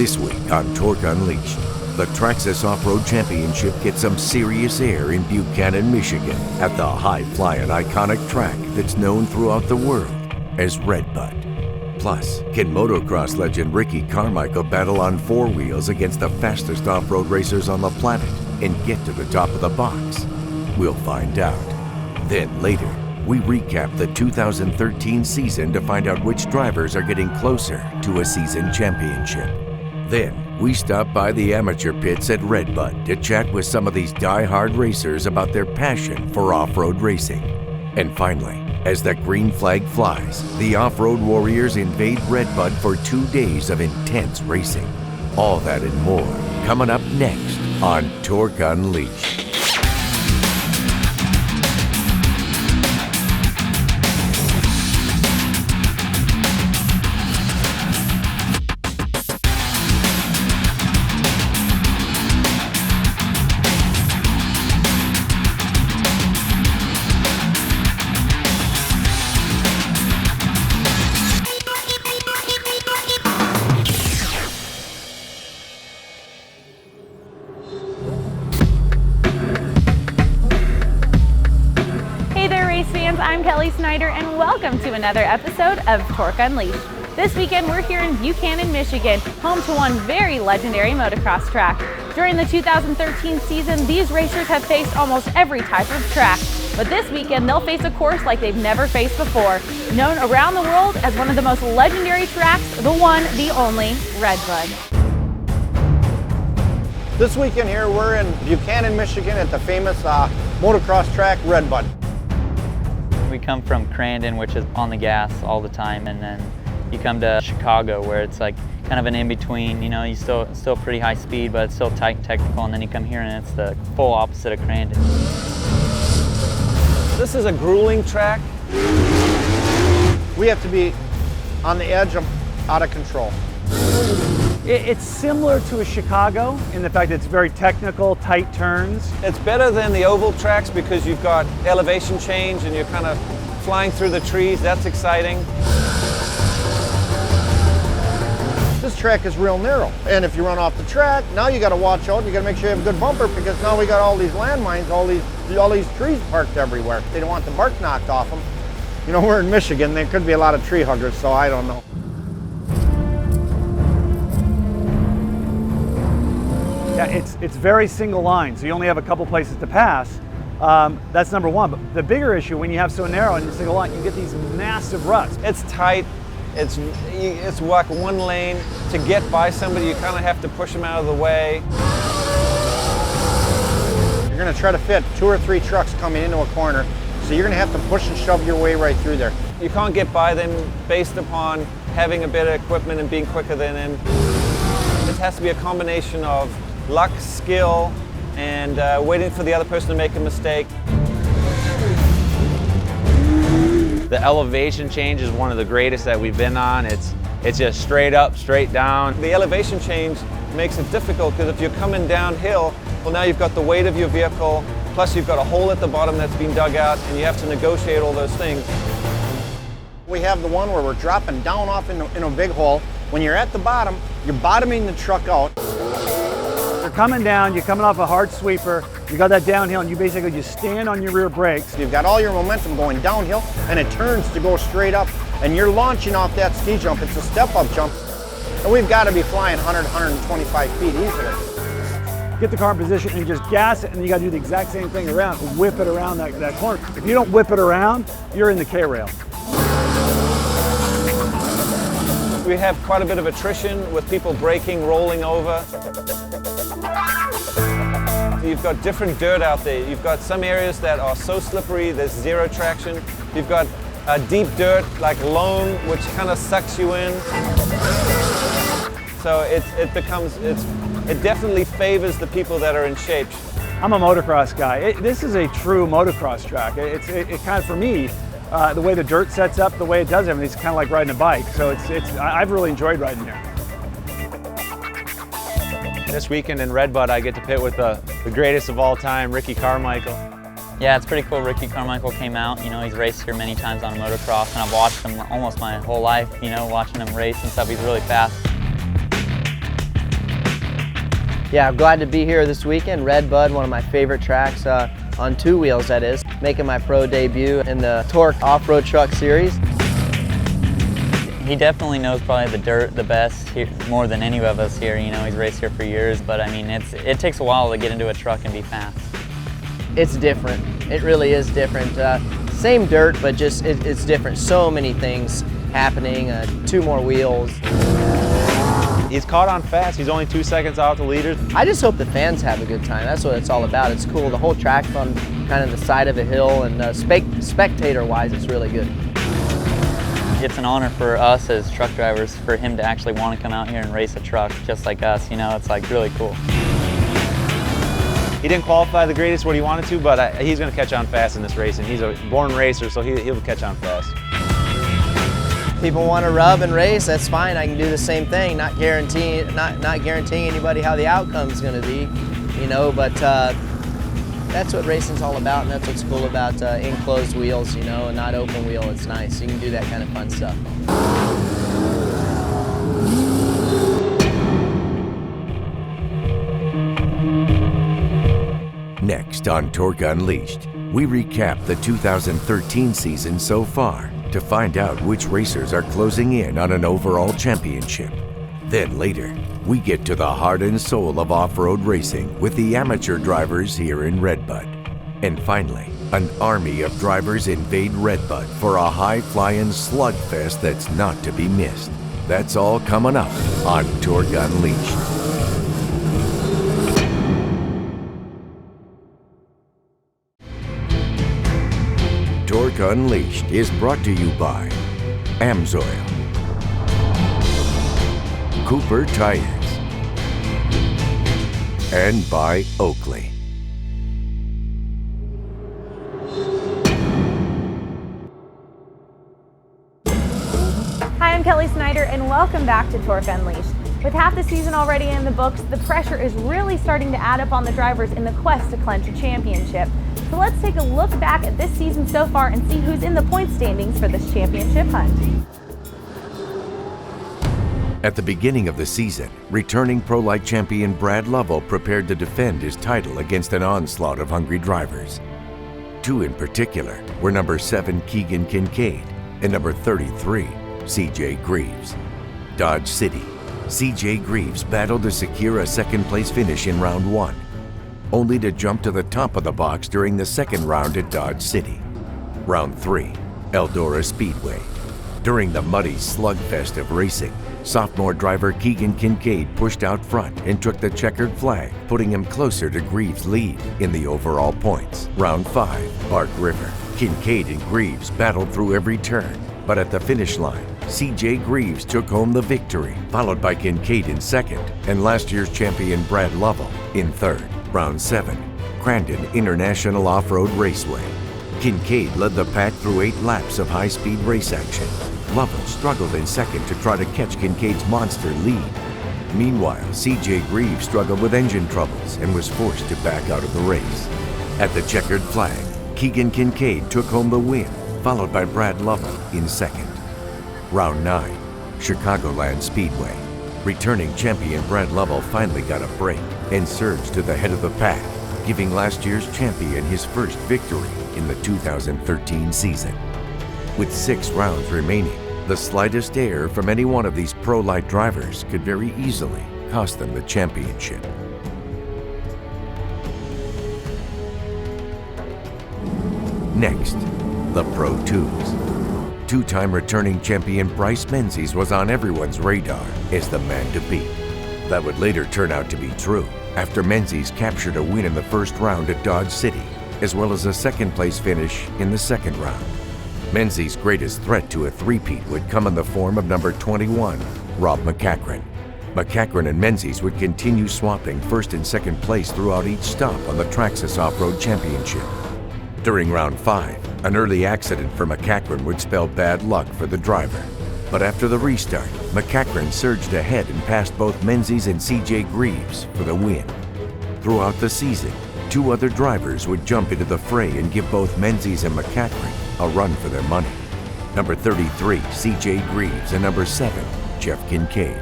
This week on TORC Unleashed, the Traxxas Off-Road Championship gets some serious air in Buchanan, Michigan, at the high-flying iconic track that's known throughout the world as REDBUD. Plus, can motocross legend Ricky Carmichael battle on four wheels against the fastest off-road racers on the planet and get to the top of the box? We'll find out. Then later, we recap the 2013 season to find out which drivers are getting closer to a season championship. Then, we stop by the amateur pits at REDBUD to chat with some of these die-hard racers about their passion for off-road racing. And finally, as the green flag flies, the off-road warriors invade REDBUD for 2 days of intense racing. All that and more coming up next on TORC Unleashed. And welcome to another episode of TORC Unleashed. This weekend we're here in Buchanan, Michigan, home to one very legendary motocross track. During the 2013 season, these racers have faced almost every type of track. But this weekend they'll face a course like they've never faced before, known around the world as one of the most legendary tracks, the one, the only, REDBUD. This weekend here we're in Buchanan, Michigan at the famous motocross track REDBUD. We come from Crandon, which is on the gas all the time, and then you come to Chicago, where it's like kind of an in-between. You know, you still pretty high speed, but it's still tight and technical. And then you come here, and it's the full opposite of Crandon. This is a grueling track. We have to be on the edge of out of control. It's similar to a Chicago in the fact that it's very technical, tight turns. It's better than the oval tracks because you've got elevation change and you're kind of flying through the trees. That's exciting. This track is real narrow, and if you run off the track, now you got to watch out. You got to make sure you have a good bumper because now we got all these landmines, all these trees parked everywhere. They don't want the bark knocked off them. You know, we're in Michigan. There could be a lot of tree huggers, so I don't know. Yeah, it's very single line, so you only have a couple places to pass. That's number one. But the bigger issue, when you have so narrow and single line, you get these massive ruts. It's tight. It's like one lane. To get by somebody, you kind of have to push them out of the way. You're going to try to fit 2 or 3 trucks coming into a corner, so you're going to have to push and shove your way right through there. You can't get by them based upon having a better equipment and being quicker than them. It has to be a combination of luck, skill, and waiting for the other person to make a mistake. The elevation change is one of the greatest that we've been on. It's just straight up, straight down. The elevation change makes it difficult because if you're coming downhill, well, now you've got the weight of your vehicle, plus you've got a hole at the bottom that's been dug out, and you have to negotiate all those things. We have the one where we're dropping down off in a big hole. When you're at the bottom, you're bottoming the truck out. You're coming down, you're coming off a hard sweeper, you got that downhill, and you basically just stand on your rear brakes. You've got all your momentum going downhill, and it turns to go straight up, and you're launching off that ski jump. It's a step-up jump, and we've got to be flying 100, 125 feet easily. Get the car in position and just gas it, and you got to do the exact same thing around, whip it around that corner. If you don't whip it around, you're in the K-rail. We have quite a bit of attrition with people braking, rolling over. You've got different dirt out there. You've got some areas that are so slippery, there's zero traction. You've got deep dirt like loam, which kind of sucks you in. So it definitely favors the people that are in shape. I'm a motocross guy. This is a true motocross track. It kind of, for me, the way the dirt sets up, the way it does everything, it's kind of like riding a bike. So I've really enjoyed riding here. This weekend in REDBUD, I get to pit with the greatest of all time, Ricky Carmichael. Yeah, it's pretty cool. Ricky Carmichael came out. You know, he's raced here many times on motocross, and I've watched him almost my whole life, you know, watching him race and stuff. He's really fast. Yeah, I'm glad to be here this weekend. REDBUD, one of my favorite tracks on two wheels, that is. Making my pro debut in the TORC off-road truck series. He definitely knows probably the dirt the best here, more than any of us here. You know, he's raced here for years, but I mean, it takes a while to get into a truck and be fast. It's different. It really is different. Same dirt, but just it's different. So many things happening. 2 more wheels. He's caught on fast. He's only 2 seconds off the leaders. I just hope the fans have a good time. That's what it's all about. It's cool. The whole track's on kind of the side of a hill, and spectator-wise, it's really good. It's an honor for us as truck drivers for him to actually want to come out here and race a truck just like us. You know, it's like really cool. He didn't qualify the greatest what he wanted to, but he's going to catch on fast in this race, and he's a born racer, so he'll catch on fast. People want to rub and race, that's fine. I can do the same thing. Not guaranteeing anybody how the outcome's going to be, you know. But that's what racing's all about, and that's what's cool about enclosed wheels, you know, and not open wheel. It's nice. You can do that kind of fun stuff. Next on TORC Unleashed, we recap the 2013 season so far to find out which racers are closing in on an overall championship. Then later, we get to the heart and soul of off-road racing with the amateur drivers here in REDBUD. And finally, an army of drivers invade REDBUD for a high-flying slugfest that's not to be missed. That's all coming up on TORC Unleashed. TORC Unleashed is brought to you by Amsoil, Cooper Tires, and by Oakley. Hi, I'm Kelly Snyder, and welcome back to TORC Unleashed. With half the season already in the books, the pressure is really starting to add up on the drivers in the quest to clinch a championship. So let's take a look back at this season so far and see who's in the point standings for this championship hunt. At the beginning of the season, returning Pro Light champion Brad Lovell prepared to defend his title against an onslaught of hungry drivers. 2 in particular were number 7 Keegan Kincaid and number 33 CJ Greaves. Dodge City, CJ Greaves battled to secure a second-place finish in round 1, only to jump to the top of the box during the second round at Dodge City. Round 3, Eldora Speedway. During the muddy slugfest of racing, sophomore driver Keegan Kincaid pushed out front and took the checkered flag, putting him closer to Greaves' lead in the overall points. Round 5, Bark River. Kincaid and Greaves battled through every turn, but at the finish line, CJ Greaves took home the victory, followed by Kincaid in second and last year's champion Brad Lovell in third. Round 7, Crandon International Off-Road Raceway. Kincaid led the pack through 8 laps of high-speed race action. Lovell struggled in second to try to catch Kincaid's monster lead. Meanwhile, CJ Greaves struggled with engine troubles and was forced to back out of the race. At the checkered flag, Keegan Kincaid took home the win, followed by Brad Lovell in second. Round 9, Chicagoland Speedway. Returning champion Brad Lovell finally got a break and surged to the head of the pack, giving last year's champion his first victory in the 2013 season. With 6 rounds remaining, the slightest error from any one of these Pro Light drivers could very easily cost them the championship. Next, the Pro 2s. 2-time returning champion Bryce Menzies was on everyone's radar as the man to beat. That would later turn out to be true after Menzies captured a win in the first round at Dodge City, as well as a second-place finish in the second round. Menzies' greatest threat to a three-peat would come in the form of number 21, Rob McCachran. McCachran and Menzies would continue swapping first and second place throughout each stop on the Traxxas Off-Road Championship. During round 5, an early accident for McCachran would spell bad luck for the driver. But after the restart, McCachran surged ahead and passed both Menzies and CJ Greaves for the win. Throughout the season, 2 other drivers would jump into the fray and give both Menzies and McCachran a run for their money. Number 33, CJ Greaves, and number 7, Jeff Kincaid.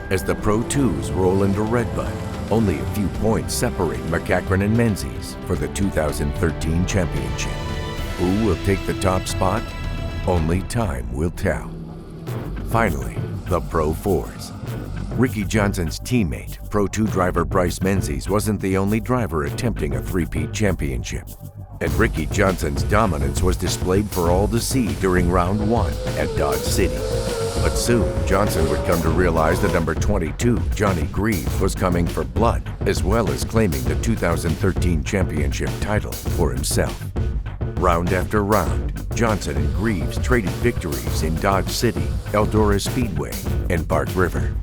As the Pro 2s roll into REDBUD, Only a few points separate McEachran and Menzies for the 2013 championship. Who will take the top spot? Only time will tell. Finally, the Pro 4s. Ricky Johnson's teammate, Pro 2 driver Bryce Menzies, wasn't the only driver attempting a three-peat championship. And Ricky Johnson's dominance was displayed for all to see during round 1 at Dodge City. But soon, Johnson would come to realize that number 22, Johnny Greaves, was coming for blood, as well as claiming the 2013 championship title for himself. Round after round, Johnson and Greaves traded victories in Dodge City, Eldora Speedway, and Bark River.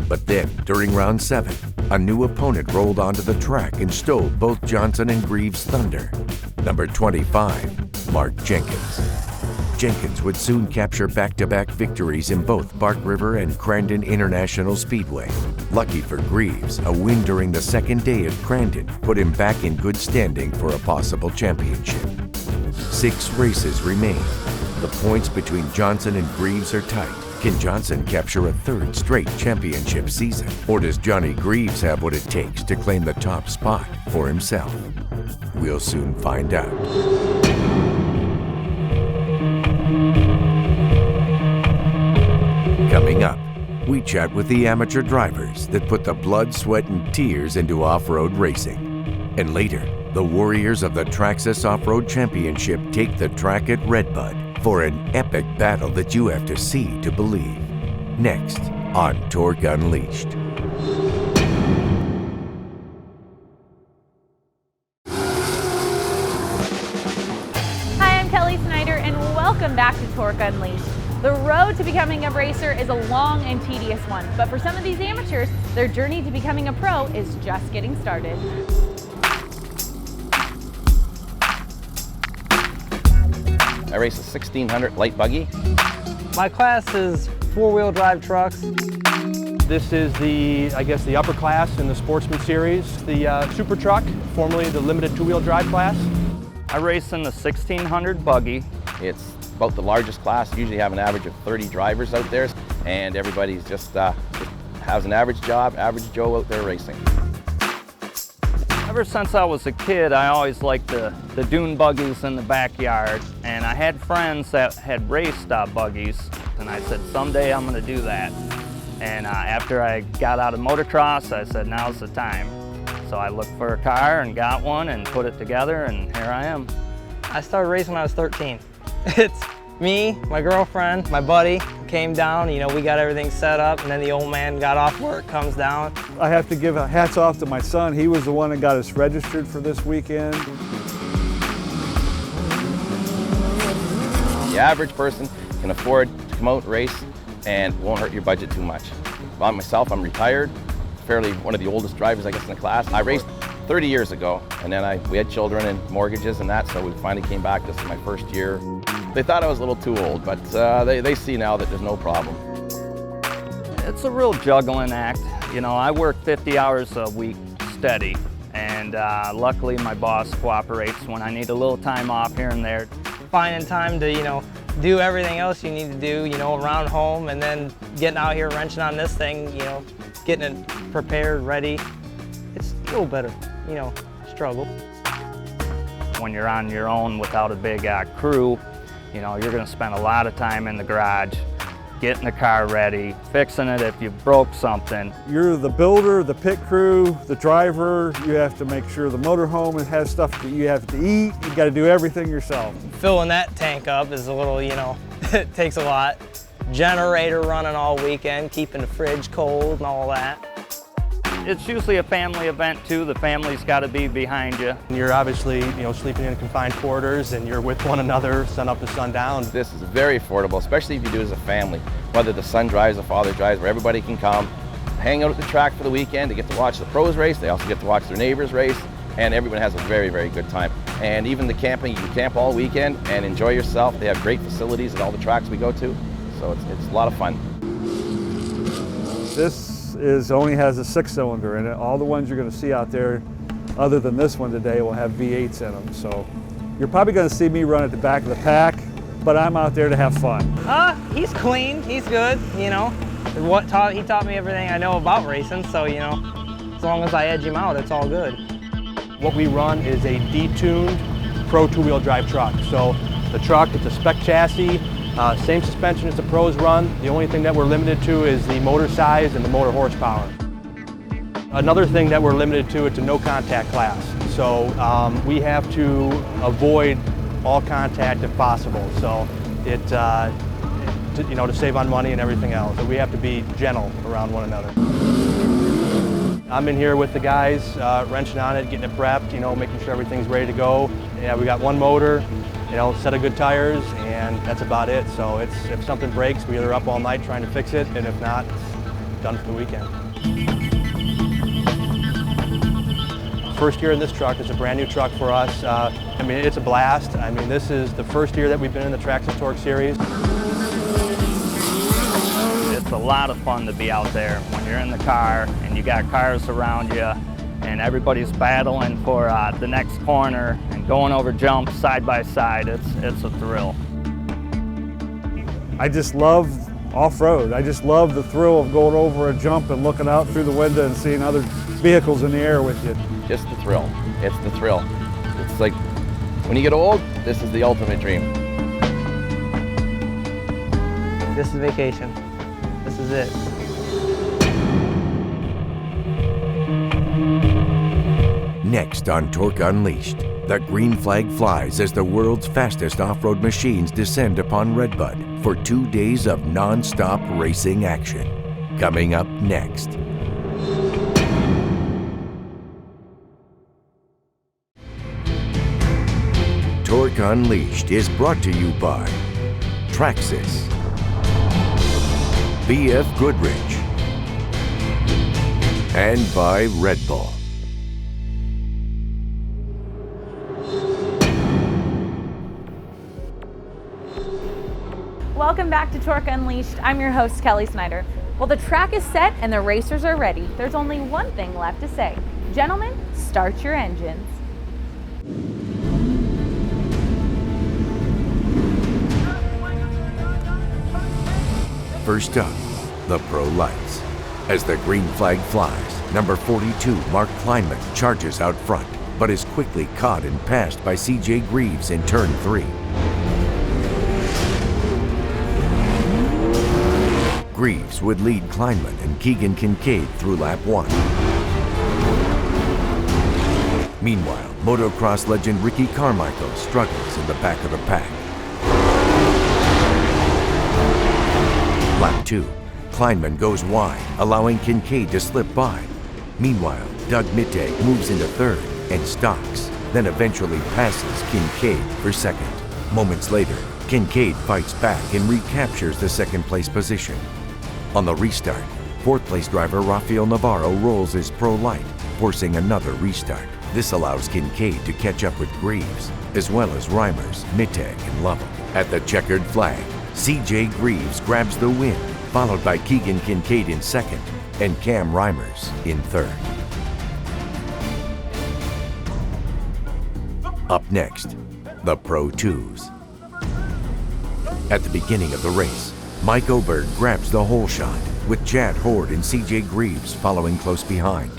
But then, during round 7, a new opponent rolled onto the track and stole both Johnson and Greaves' thunder. Number 25, Mark Jenkins. Jenkins would soon capture back-to-back victories in both Bark River and Crandon International Speedway. Lucky for Greaves, a win during the second day at Crandon put him back in good standing for a possible championship. 6 races remain. The points between Johnson and Greaves are tight. Can Johnson capture a third straight championship season? Or does Johnny Greaves have what it takes to claim the top spot for himself? We'll soon find out. Coming up, we chat with the amateur drivers that put the blood, sweat, and tears into off-road racing. And later, the warriors of the Traxxas Off-Road Championship take the track at REDBUD for an epic battle that you have to see to believe. Next on TORC Unleashed. Hi, I'm Kelly Snyder, and welcome back to TORC Unleashed. The road to becoming a racer is a long and tedious one, but for some of these amateurs, their journey to becoming a pro is just getting started. I race a 1600 light buggy. My class is four-wheel drive trucks. This is the upper class in the Sportsman Series, the Super Truck, formerly the limited two-wheel drive class. I race in the 1600 buggy. It's about the largest class. Usually have an average of 30 drivers out there, and everybody's just has an average job, average Joe out there racing. Ever since I was a kid, I always liked the dune buggies in the backyard, and I had friends that had raced buggies, and I said, someday I'm going to do that. And after I got out of motocross, I said, now's the time. So I looked for a car and got one and put it together, and here I am. I started racing when I was 13. It's me, my girlfriend, my buddy came down, you know, we got everything set up, and then the old man got off work, comes down. I have to give hats off to my son. He was the one that got us registered for this weekend. The average person can afford to come out and race and won't hurt your budget too much. By myself, I'm retired, fairly one of the oldest drivers I guess in the class. I raced 30 years ago, and then we had children and mortgages and that, so we finally came back. This is my first year. They thought I was a little too old, but they see now that there's no problem. It's a real juggling act. You know, I work 50 hours a week steady, and luckily my boss cooperates when I need a little time off here and there. Finding time to, you know, do everything else you need to do, you know, around home, and then getting out here wrenching on this thing, you know, getting it prepared, ready. It's a little better, you know, struggle. When you're on your own without a big crew, you know, you're going to spend a lot of time in the garage, getting the car ready, fixing it if you broke something. You're the builder, the pit crew, the driver. You have to make sure the motorhome has stuff that you have to eat. You got to do everything yourself. Filling that tank up is a little, you know, it takes a lot. Generator running all weekend, keeping the fridge cold and all that. It's usually a family event too. The family's got to be behind you. You're obviously, you know, sleeping in confined quarters and you're with one another sun up to sundown. This is very affordable, especially if you do it as a family. Whether the son drives, the father drives, where everybody can come, hang out at the track for the weekend. They get to watch the pros race. They also get to watch their neighbors race, and everyone has a very, very good time. And even the camping, you can camp all weekend and enjoy yourself. They have great facilities at all the tracks we go to, so it's a lot of fun. This only has a 6-cylinder in it. All the ones you're going to see out there, other than this one today, will have V8s in them. So you're probably going to see me run at the back of the pack, but I'm out there to have fun. He's clean, he's good, you know. He taught me everything I know about racing, so, you know, As long as I edge him out, it's all good. What we run is a detuned Pro two-wheel drive truck. So the truck, it's a spec chassis, same suspension as the pros run. The only thing that we're limited to is the motor size and the motor horsepower. Another thing that we're limited to, it's a no contact class. So we have to avoid all contact if possible. So to save on money and everything else. So we have to be gentle around one another. I'm in here with the guys, wrenching on it, getting it prepped, making sure everything's ready to go. Yeah, we got one motor, set of good tires, and that's about it. So if something breaks, we're either up all night trying to fix it, and if not, it's done for the weekend. First year in this truck, it's a brand new truck for us. It's a blast. This is the first year that we've been in the Traxxas TORC series. It's a lot of fun to be out there when you're in the car and you got cars around you and everybody's battling for the next corner and going over jumps side by side. It's a thrill. I just love off-road. I just love the thrill of going over a jump and looking out through the window and seeing other vehicles in the air with you. Just the thrill. It's the thrill. It's like when you get old, this is the ultimate dream. This is vacation. This is it. Next on TORC Unleashed, the green flag flies as the world's fastest off-road machines descend upon REDBUD for 2 days of non-stop racing action. Coming up next. TORC Unleashed is brought to you by Traxxas, BF Goodrich, and by Red Bull. Welcome back to TORC Unleashed. I'm your host, Kelly Snyder. Well, the track is set and the racers are ready. There's only one thing left to say. Gentlemen, start your engines. First up, the pro lights. As the green flag flies, number 42, Mark Kleinman, charges out front, but is quickly caught and passed by CJ Greaves in turn 3. Greaves would lead Kleinman and Keegan Kincaid through lap 1. Meanwhile, motocross legend Ricky Carmichael struggles in the back of the pack. Lap 2, Kleinman goes wide, allowing Kincaid to slip by. Meanwhile, Doug Mittag moves into third and stalks, then eventually passes Kincaid for second. Moments later, Kincaid fights back and recaptures the second place position. On the restart, fourth place driver Rafael Navarro rolls his pro light, forcing another restart. This allows Kincaid to catch up with Greaves, as well as Reimers, Mittag, and Lovell. At the checkered flag, CJ Greaves grabs the win, followed by Keegan Kincaid in second and Cam Reimers in third. Up next, the Pro 2s. At the beginning of the race, Mike Oberg grabs the hole shot, with Chad Horde and CJ Greaves following close behind.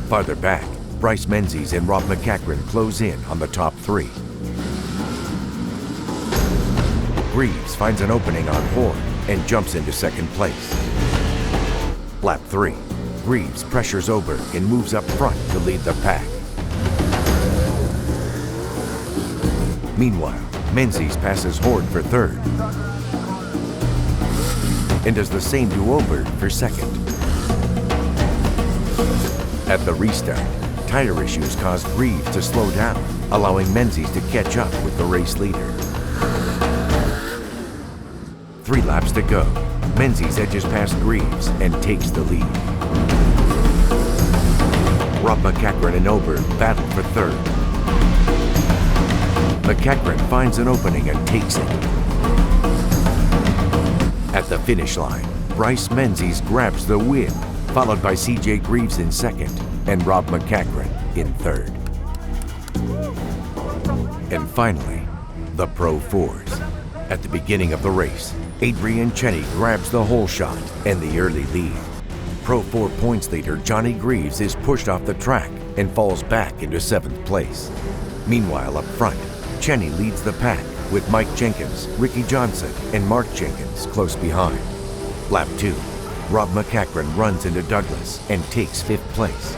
Farther back, Bryce Menzies and Rob McCachran close in on the top 3. Greaves finds an opening on Horde and jumps into second place. Lap 3, Greaves pressures Oberg and moves up front to lead the pack. Meanwhile, Menzies passes Horde for third and does the same to Oberg for second. At the restart, tire issues cause Greaves to slow down, allowing Menzies to catch up with the race leader. 3 laps to go. Menzies edges past Greaves and takes the lead. Rob McCachran and Oberg battle for third. McCachran finds an opening and takes it. At the finish line, Bryce Menzies grabs the win, followed by CJ Greaves in second and Rob McCachran in third. And finally, the Pro 4s. At the beginning of the race, Adrian Cheney grabs the hole shot and the early lead. Pro 4 points leader Johnny Greaves is pushed off the track and falls back into 7th place. Meanwhile, up front, Cheney leads the pack with Mike Jenkins, Ricky Johnson, and Mark Jenkins close behind. Lap 2, Rob McCachran runs into Douglas and takes 5th place.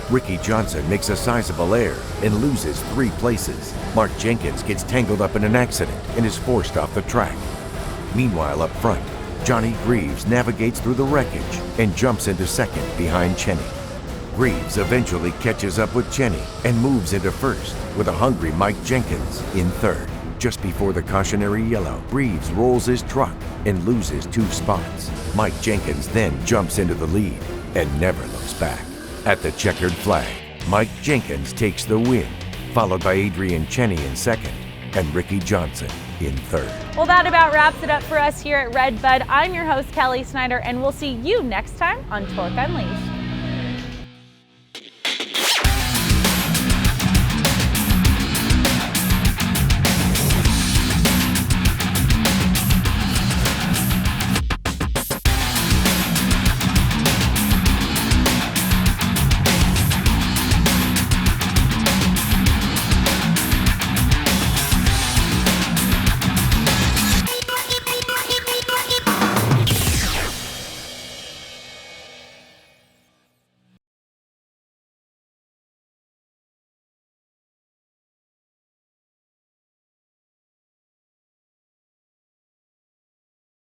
Ricky Johnson makes a sizable error and loses 3 places. Mark Jenkins gets tangled up in an accident and is forced off the track. Meanwhile, up front, Johnny Greaves navigates through the wreckage and jumps into 2nd behind Cheney. Greaves eventually catches up with Cheney and moves into 1st with a hungry Mike Jenkins in 3rd. Just before the cautionary yellow, Greaves rolls his truck and loses 2 spots. Mike Jenkins then jumps into the lead and never looks back. At the checkered flag, Mike Jenkins takes the win, followed by Adrian Cheney in 2nd and Ricky Johnson in 3rd. Well, that about wraps it up for us here at REDBUD. I'm your host, Kelly Snyder, and we'll see you next time on TORC Unleashed.